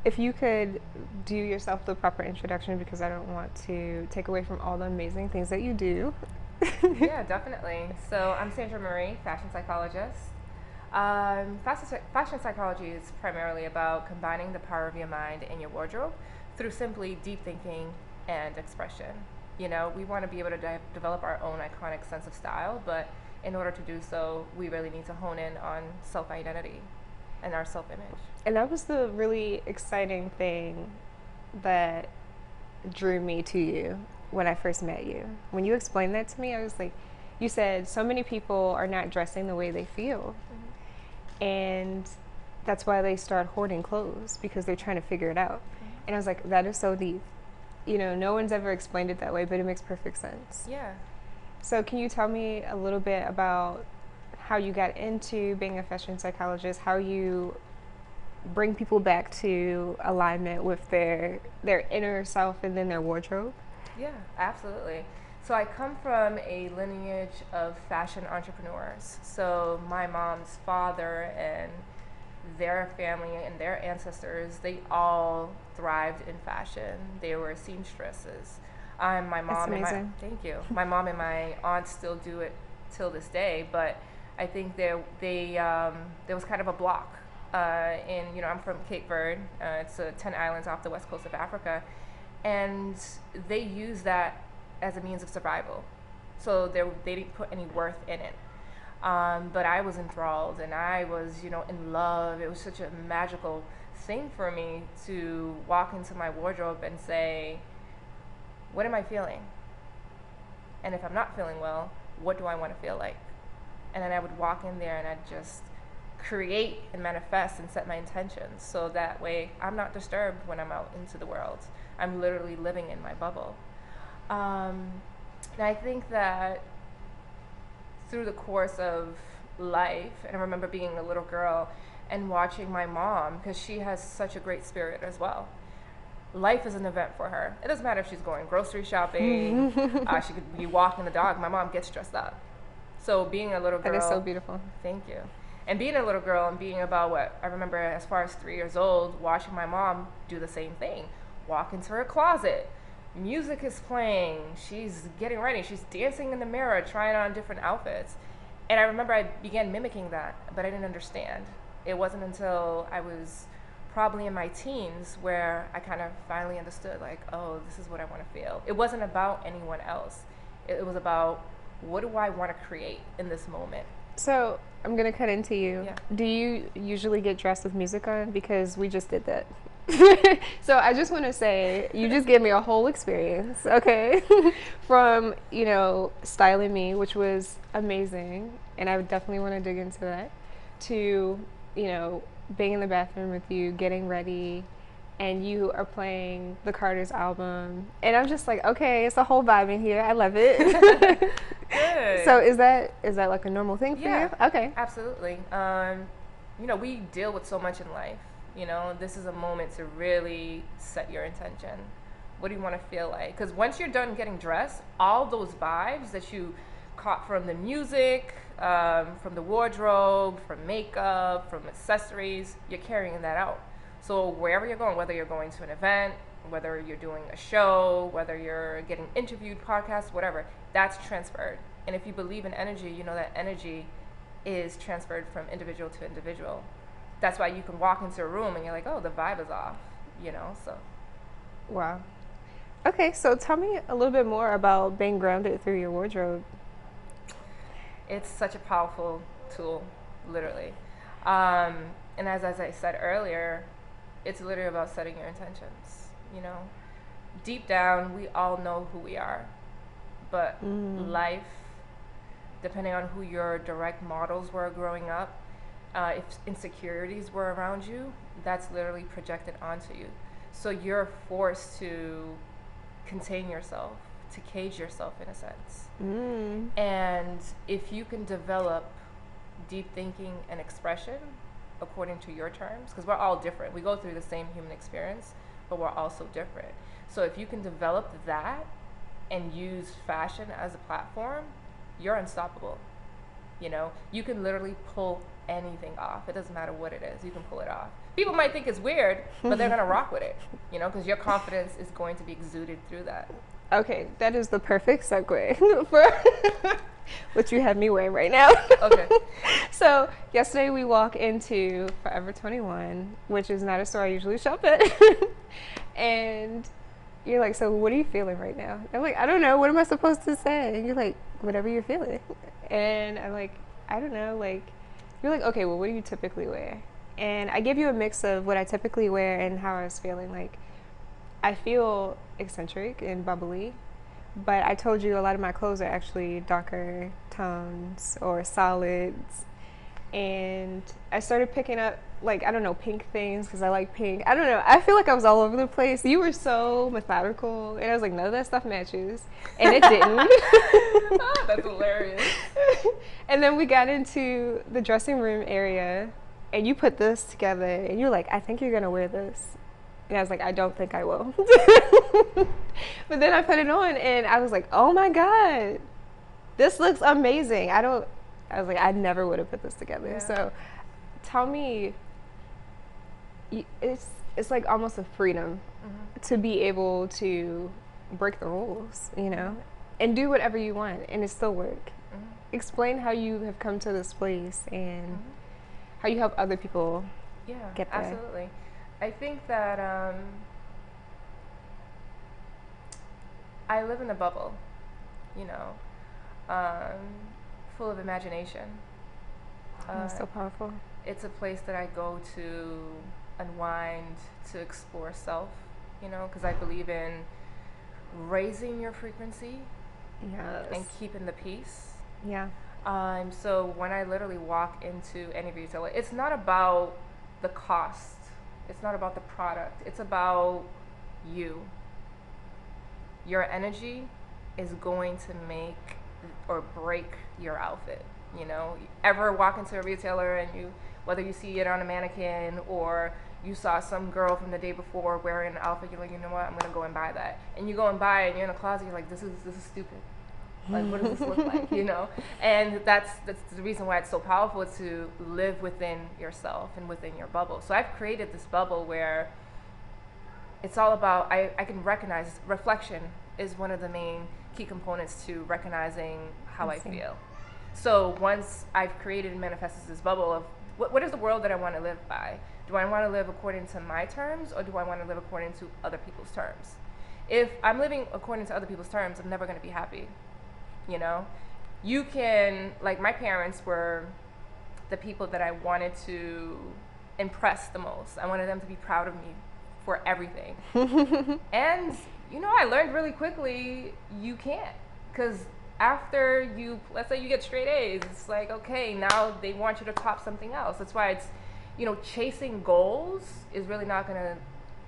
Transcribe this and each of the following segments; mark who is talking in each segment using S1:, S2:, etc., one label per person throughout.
S1: If you could do yourself the proper introduction, because I don't want to take away from all the amazing things that you do.
S2: Yeah, definitely. So I'm Sandra Marie, fashion psychologist. Fashion psychology is primarily about combining the power of your mind and your wardrobe through simply deep thinking and expression. We want to be able to develop our own iconic sense of style, but in order to do so, we really need to hone in on self identity and our self image.
S1: And that was the really exciting thing that drew me to you when I first met you. When you explained that to me, I was like, you said so many people are not dressing the way they feel.
S2: Mm-hmm.
S1: And that's why they start hoarding clothes, because they're trying to figure it out.
S2: Mm-hmm.
S1: And I was like, that is so deep. No one's ever explained it that way, but it makes perfect sense.
S2: Yeah.
S1: So, can you tell me a little bit about how you got into being a fashion psychologist, how you bring people back to alignment with their inner self and then their wardrobe?
S2: Yeah, absolutely. So I come from a lineage of fashion entrepreneurs. So my mom's father and their family and their ancestors, they all thrived in fashion. They were seamstresses. My
S1: That's
S2: mom and my
S1: amazing.
S2: thank you. My mom and my aunts still do it till this day, but I think there was kind of a block. I'm from Cape Verde. It's 10 islands off the west coast of Africa, and they use that as a means of survival. So they didn't put any worth in it. But I was enthralled and I was, in love. It was such a magical thing for me to walk into my wardrobe and say, what am I feeling? And if I'm not feeling well, what do I want to feel like? And then I would walk in there and I'd just create and manifest and set my intentions so that way I'm not disturbed when I'm out into the world. I'm literally living in my bubble. And I think that through the course of life, and I remember being a little girl and watching my mom, because she has such a great spirit as well. Life is an event for her. It doesn't matter if she's going grocery shopping, she could be walking the dog. My mom gets dressed up. So being a little
S1: That is so
S2: girl,
S1: beautiful.
S2: thank you. And being a little girl and being about what I remember as far as 3 years old, watching my mom do the same thing. Walk into her closet. Music is playing. She's getting ready. She's dancing in the mirror, trying on different outfits. And I remember I began mimicking that, but I didn't understand. It wasn't until I was probably in my teens where I kind of finally understood, like, oh, this is what I want to feel. It wasn't about anyone else. It was about, what do I want to create in this moment?
S1: So, I'm going to cut into you.
S2: Yeah.
S1: Do you usually get dressed with music on? Because we just did that. So I just want to say, you just gave me a whole experience, okay? From, styling me, which was amazing, and I would definitely want to dig into that, to, being in the bathroom with you, getting ready, and you are playing the Carter's album, and I'm just like, okay, it's a whole vibe in here. I love it.
S2: Good.
S1: So is that like a normal thing for
S2: Yeah,
S1: you? Okay.
S2: absolutely. We deal with so much in life. This is a moment to really set your intention. What do you want to feel like? Because once you're done getting dressed, all those vibes that you caught from the music, from the wardrobe, from makeup, from accessories, you're carrying that out. So wherever you're going, whether you're going to an event, whether you're doing a show, whether you're getting interviewed, podcasts, whatever, that's transferred. And if you believe in energy, you know that energy is transferred from individual to individual. That's why you can walk into a room and you're like, oh, the vibe is off, so.
S1: Wow. Okay, so tell me a little bit more about being grounded through your wardrobe.
S2: It's such a powerful tool, literally. And as I said earlier, it's literally about setting your intentions, Deep down, we all know who we are. But life, depending on who your direct models were growing up, if insecurities were around you, that's literally projected onto you. So you're forced to contain yourself, to cage yourself in a sense. And if you can develop deep thinking and expression according to your terms, because we're all different. We go through the same human experience, but we're also different. So if you can develop that and use fashion as a platform, you're unstoppable. You know, you can literally pull anything off. It doesn't matter what it is, you can pull it off. People might think it's weird, but they're gonna rock with it, you know, because your confidence is going to be exuded through that.
S1: Okay, that is the perfect segue for what you have me wearing right now.
S2: Okay.
S1: So yesterday we walk into Forever 21, which is not a store I usually shop at. And you're like, so what are you feeling right now? I'm like, I don't know. What am I supposed to say? And you're like, whatever you're feeling. And I'm like, I don't know. Like, you're like, okay, well, what do you typically wear? And I give you a mix of what I typically wear and how I was feeling. Like, I feel eccentric and bubbly, but I told you a lot of my clothes are actually darker tones or solids. And I started picking up, like, I don't know, pink things because I like pink. I don't know. I feel like I was all over the place. You were so methodical. And I was like, none of that stuff matches. And it didn't.
S2: That's hilarious.
S1: And then we got into the dressing room area, and you put this together, and you're like, I think you're going to wear this. And I was like, I don't think I will. But then I put it on, and I was like, oh, my God. This looks amazing. I was like, I never would have put this together.
S2: Yeah.
S1: So tell me, it's like almost a freedom to be able to break the rules, you know, and do whatever you want, and it still work. Explain how you have come to this place and how you help other people get there.
S2: Absolutely. I think that I live in a bubble, you know, full of imagination.
S1: That's so powerful.
S2: It's a place that I go to unwind, to explore self, you know, because I believe in raising your frequency and keeping the peace.
S1: Yeah.
S2: So when I literally walk into any retailer, it's not about the cost. It's not about the product. It's about you. Your energy is going to make or break your outfit. You know, ever walk into a retailer and whether you see it on a mannequin or you saw some girl from the day before wearing an outfit, you're like, you know what, I'm gonna go and buy that. And you go and buy it, and you're in a closet, you're like, this is stupid. Like, what does this look like, you know? And that's the reason why it's so powerful, to live within yourself and within your bubble. So I've created this bubble where it's all about, I can recognize, reflection is one of the main key components to recognizing how I feel. So once I've created and manifested this bubble of what is the world that I want to live by? Do I want to live according to my terms, or do I want to live according to other people's terms? If I'm living according to other people's terms, I'm never going to be happy. You know, you can, like, my parents were the people that I wanted to impress the most. I wanted them to be proud of me for everything. And, you know, I learned really quickly, you can't. Because after let's say you get straight A's, it's like, okay, now they want you to top something else. That's why it's, you know, chasing goals is really not going to,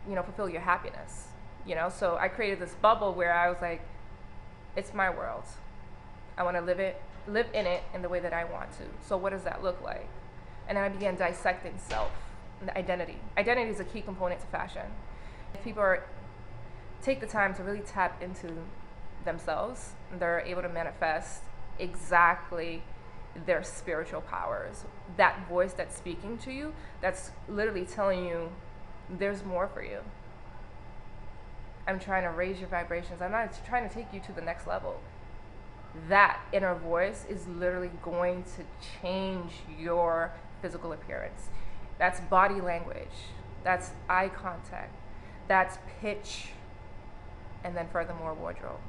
S2: you know, fulfill your happiness. You know, so I created this bubble where I was like, it's my world. I want to live in it in the way that I want to. So what does that look like? And then I began dissecting self and the identity. Identity is a key component to fashion. If people take the time to really tap into themselves, they're able to manifest exactly their spiritual powers. That voice that's speaking to you, that's literally telling you there's more for you. I'm trying to raise your vibrations. I'm not trying to take you to the next level. That inner voice is literally going to change your physical appearance. That's body language. That's eye contact. That's pitch. And then furthermore, wardrobe.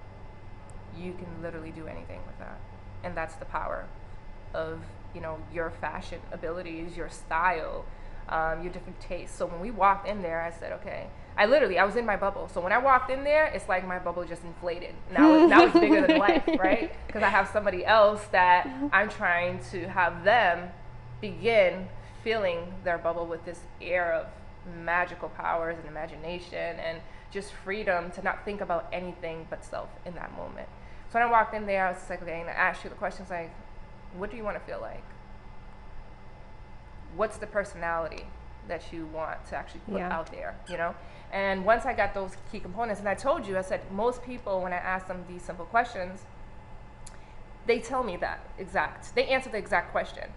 S2: You can literally do anything with that. And that's the power of, you know, your fashion abilities, your style, your different tastes. So when we walked in there, I said, okay, I was in my bubble. So when I walked in there, it's like my bubble just inflated. Now it's bigger than life, right? Because I have somebody else that I'm trying to have them begin filling their bubble with this air of magical powers and imagination and just freedom to not think about anything but self in that moment. So when I walked in there, I was just like, okay, and I asked you the questions like, what do you want to feel like? What's the personality that you want to actually put out there, you know? And once I got those key components, and I told you, I said, most people, when I ask them these simple questions, they tell me they answer the exact question,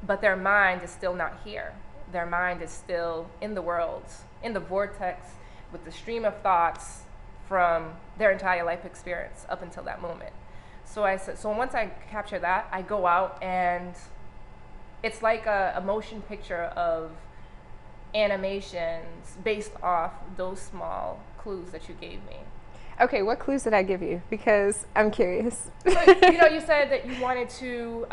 S2: but their mind is still not here. Their mind is still in the world, in the vortex, with the stream of thoughts from their entire life experience up until that moment. So I said, so once I capture that, I go out and it's like a motion picture of animations based off those small clues that you gave me.
S1: Okay, what clues did I give you? Because I'm curious.
S2: So, you said that you wanted to,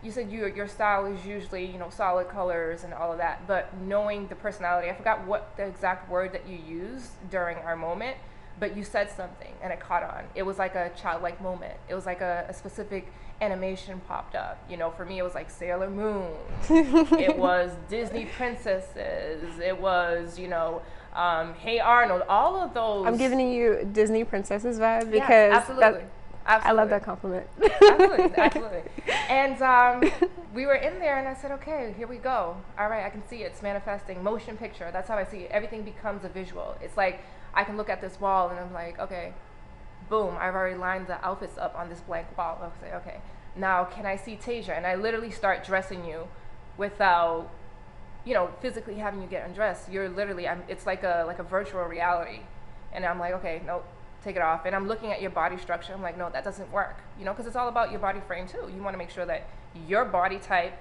S2: you said your style is usually, solid colors and all of that, but knowing the personality, I forgot what the exact word that you used during our moment, but you said something and it caught on. It was like a childlike moment. It was like a specific animation popped up. For me, it was like Sailor Moon. It was Disney princesses. It was, Hey Arnold. All of those.
S1: I'm giving you Disney princesses vibe because
S2: yes, absolutely.
S1: I love that compliment.
S2: Absolutely. And we were in there and I said, okay, here we go. All right, I can see it's manifesting. Motion picture. That's how I see it. Everything becomes a visual. It's like I can look at this wall and I'm like, okay, boom, I've already lined the outfits up on this blank wall. I'll say, okay, now can I see Teixeira? And I literally start dressing you without, physically having you get undressed. You're literally, it's like a virtual reality. And I'm like, okay, nope, take it off. And I'm looking at your body structure. I'm like, no, that doesn't work. Because it's all about your body frame too. You want to make sure that your body type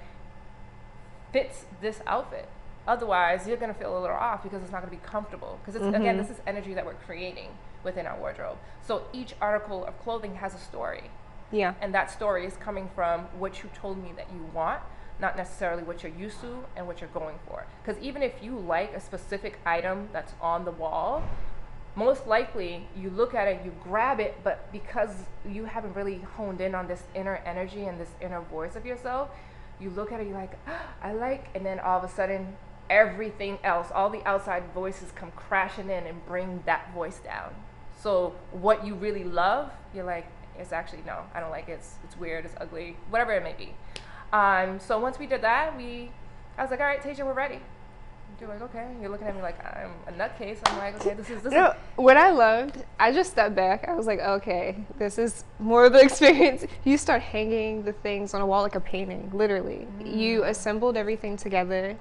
S2: fits this outfit. Otherwise, you're going to feel a little off because it's not going to be comfortable. Because again, this is energy that we're creating within our wardrobe. So each article of clothing has a story.
S1: Yeah.
S2: And that story is coming from what you told me that you want, not necessarily what you're used to and what you're going for. Because even if you like a specific item that's on the wall, most likely you look at it, you grab it, but because you haven't really honed in on this inner energy and this inner voice of yourself, you look at it, you're like, I like, and then all of a sudden, everything else, all the outside voices come crashing in and bring that voice down. So what you really love, you're like, it's actually, no, I don't like it. It's weird, it's ugly, whatever it may be. So once we did that, I was like, all right, Taija, we're ready. You're like, okay. You're looking at me like I'm a nutcase. I'm like, okay, this is.
S1: What I loved, I just stepped back. I was like, okay, this is more of the experience. You start hanging the things on a wall like a painting, literally. You assembled everything together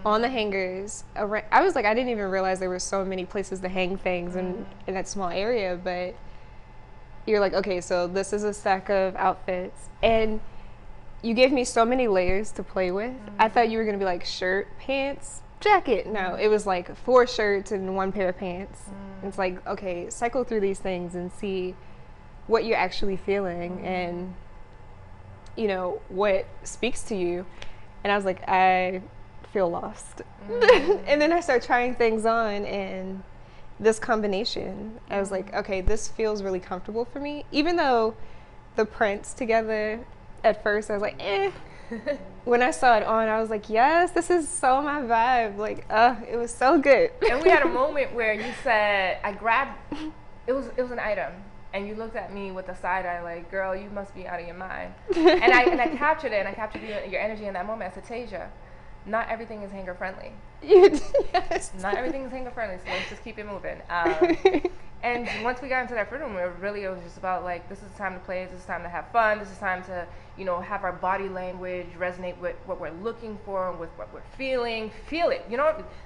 S1: on the hangers. I was like, I didn't even realize there were so many places to hang things in that small area, but you're like, okay, so this is a stack of outfits. And you gave me so many layers to play with. I thought you were gonna be like shirt, pants, jacket. No, it was like 4 shirts and 1 pair of pants. It's like, okay, cycle through these things and see what you're actually feeling and, what speaks to you. And I was like, I feel lost. And then I started trying things on and this combination, I was like, okay, this feels really comfortable for me. Even though the prints together, at first I was like, eh. When I saw it on, I was like, yes, this is so my vibe. Like, it was so good.
S2: And we had a moment where you said, I grabbed, it was an item, and you looked at me with a side eye like, girl, you must be out of your mind. and I captured it, and I captured your energy in that moment. I said, Taija, not everything is hanger friendly.
S1: Yes.
S2: Not everything is hanger friendly, so let's just keep it moving. And once we got into that freedom, it was just about like, this is time to play, this is time to have fun, this is time to, have our body language resonate with what we're looking for, with what we're feeling. Feel it.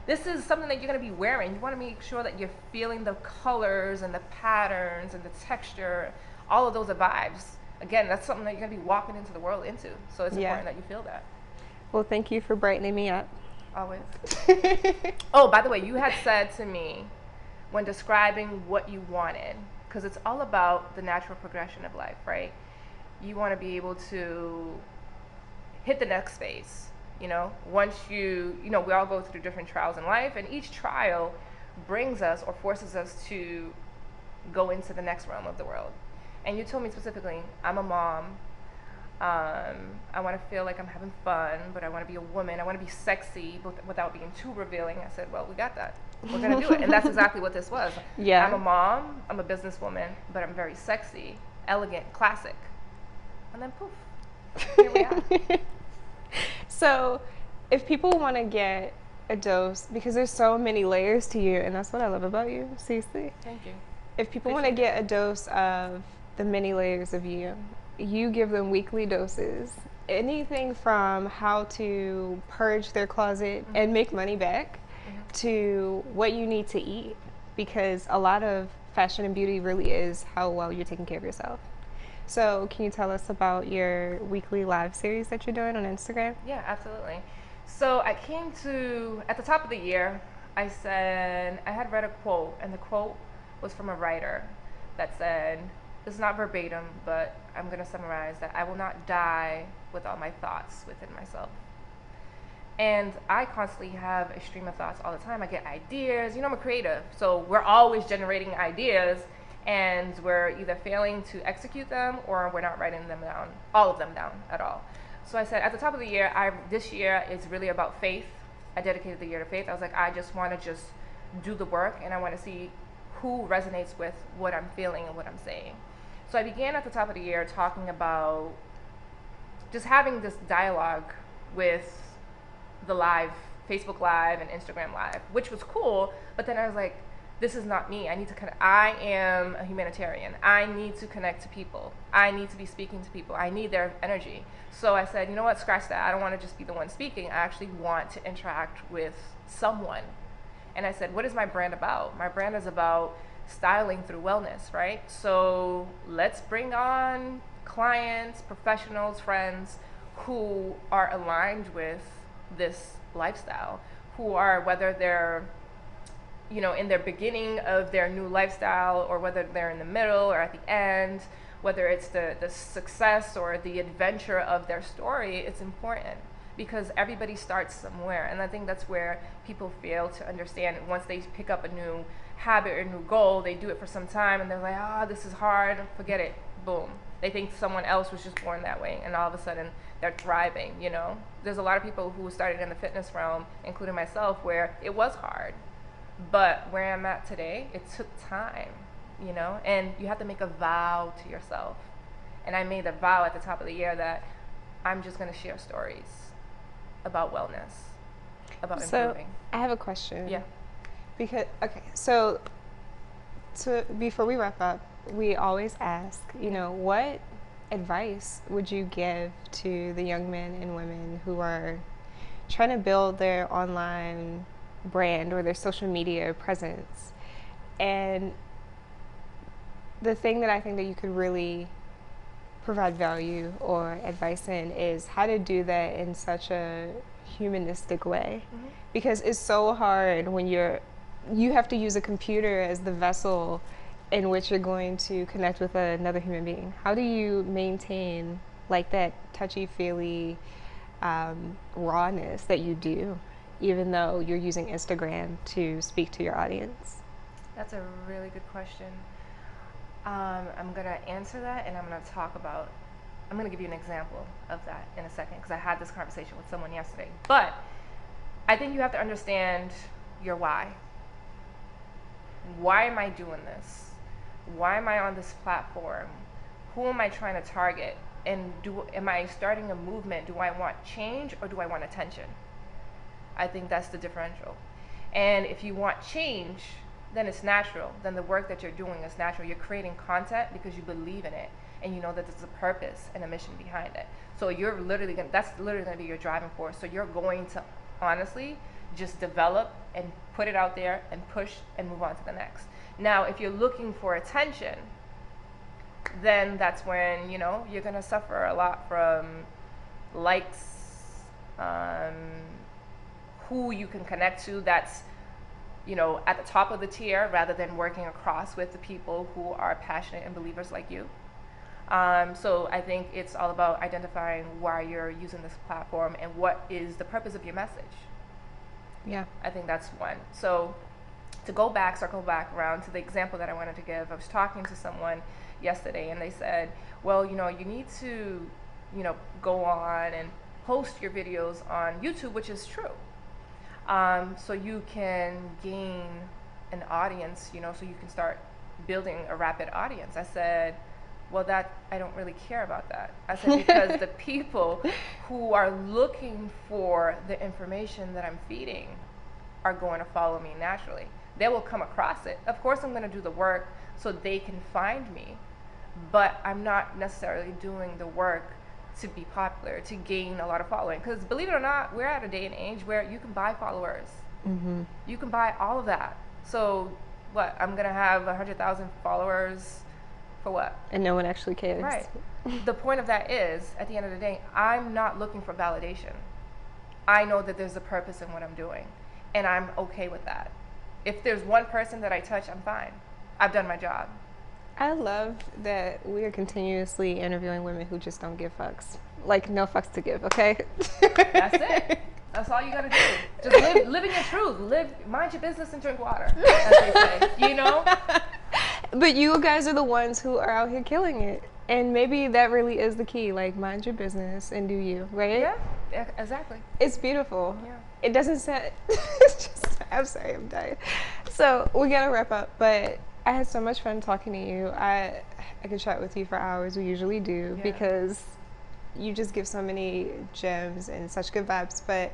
S2: This is something that you're going to be wearing. You want to make sure that you're feeling the colors and the patterns and the texture. All of those are vibes. Again, that's something that you're going to be walking into the world into. So it's important that you feel that.
S1: Well, thank you for brightening me up.
S2: Always. Oh, by the way, you had said to me when describing what you wanted, because it's all about the natural progression of life, right? You want to be able to hit the next phase, once we all go through different trials in life, and each trial brings us or forces us to go into the next realm of the world. And you told me specifically, I'm a mom, I want to feel like I'm having fun, but I want to be a woman. I want to be sexy but without being too revealing. I said, well, we got that. We're going to do it. And that's exactly what this was.
S1: Yeah.
S2: I'm a mom. I'm a businesswoman, but I'm very sexy, elegant, classic. And then poof, here we are.
S1: So if people want to get a dose, because there's so many layers to you, and that's what I love about you, seriously.
S2: Thank you.
S1: If people want to get a dose of the many layers of you. You give them weekly doses. Anything from how to purge their closet and make money back to what you need to eat, because a lot of fashion and beauty really is how well you're taking care of yourself. So, can you tell us about your weekly live series that you're doing on Instagram?
S2: Yeah, absolutely. So I came to, at the top of the year, I said, I had read a quote, and the quote was from a writer that said, this is not verbatim, but I'm going to summarize that I will not die with all my thoughts within myself. And I constantly have a stream of thoughts all the time. I get ideas. I'm a creative, so we're always generating ideas, and we're either failing to execute them or we're not writing them down, all of them down at all. So I said at the top of the year, this year is really about faith. I dedicated the year to faith. I was like, I just want to just do the work, and I want to see who resonates with what I'm feeling and what I'm saying. So I began at the top of the year talking about just having this dialogue with the live, Facebook Live and Instagram Live, which was cool. But then I was like, this is not me. I need to connect. I am a humanitarian. I need to connect to people. I need to be speaking to people. I need their energy. So I said, you know what, scratch that. I don't want to just be the one speaking. I actually want to interact with someone. And I said, what is my brand about? My brand is about styling through wellness, right? So let's bring on clients, professionals, friends who are aligned with this lifestyle, who are, whether they're in their beginning of their new lifestyle, or whether they're in the middle or at the end, whether it's the success or the adventure of their story. It's important because everybody starts somewhere. And I think that's where people fail to understand. Once they pick up a new habit or a new goal, they do it for some time and they're like, this is hard, forget it, boom. They think someone else was just born that way, and all of a sudden they're thriving. There's a lot of people who started in the fitness realm, including myself, where it was hard. But where I'm at today, it took time, and you have to make a vow to yourself. And I made a vow at the top of the year that I'm just going to share stories about wellness, about improving.
S1: I have a question.
S2: Yeah.
S1: Because, okay, so before we wrap up, we always ask, what advice would you give to the young men and women who are trying to build their online brand or their social media presence? And the thing that I think that you could really provide value or advice in is how to do that in such a humanistic way. Because it's so hard when you have to use a computer as the vessel in which you're going to connect with another human being. How do you maintain like that touchy-feely rawness that you do, even though you're using Instagram to speak to your audience?
S2: That's a really good question. I'm going to answer that, and I'm going to give you an example of that in a second, because I had this conversation with someone yesterday. But I think you have to understand your why. Why am I doing this? Why am I on this platform? Who am I trying to target? And am I starting a movement? Do I want change or do I want attention? I think that's the differential. And if you want change, then it's natural. Then the work that you're doing is natural. You're creating content because you believe in it, and you know that there's a purpose and a mission behind it. So that's literally going to be your driving force. So you're going to honestly just develop and put it out there and push and move on to the next. Now, if you're looking for attention, then that's when, you're going to suffer a lot from likes, who you can connect to that's, at the top of the tier, rather than working across with the people who are passionate and believers like you. So I think it's all about identifying why you're using this platform and what is the purpose of your message.
S1: Yeah.
S2: I think that's one. So to circle back around to the example that I wanted to give, I was talking to someone yesterday and they said, well, you need to, go on and post your videos on YouTube, which is true. So you can gain an audience, so you can start building a rapid audience. I said, well, I don't really care about that. I said, because the people who are looking for the information that I'm feeding are going to follow me naturally. They will come across it. Of course, I'm going to do the work so they can find me. but I'm not necessarily doing the work to be popular, to gain a lot of following. Because believe it or not, we're at a day and age where you can buy followers.
S1: Mm-hmm.
S2: You can buy all of that. So what? I'm gonna have 100,000 followers for what?
S1: And no one actually cares.
S2: Right. The point of that is, at the end of the day, I'm not looking for validation. I know that there's a purpose in what I'm doing, and I'm okay with that. If there's one person that I touch, I'm fine. I've done my job.
S1: I love that we are continuously interviewing women who just don't give fucks. Like, no fucks to give, okay?
S2: That's it. That's all you gotta do. Just live in your truth. Mind your business and drink water, as they say. You know?
S1: But you guys are the ones who are out here killing it. And maybe that really is the key. Like, mind your business and do you, right?
S2: Yeah, exactly.
S1: It's beautiful.
S2: Yeah.
S1: It doesn't sound... It's just, I'm sorry, I'm dying. So, we gotta wrap up, but I had so much fun talking to you. I could chat with you for hours. We usually do, because you just give so many gems and such good vibes. But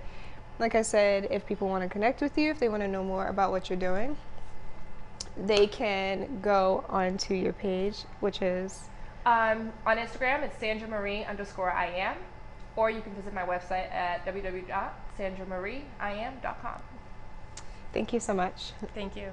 S1: like I said, if people want to connect with you, if they want to know more about what you're doing, they can go onto your page, which is...
S2: on Instagram, it's SandraMarie_IM, or you can visit my website at www.sandramarieiam.com.
S1: Thank you so much.
S2: Thank you.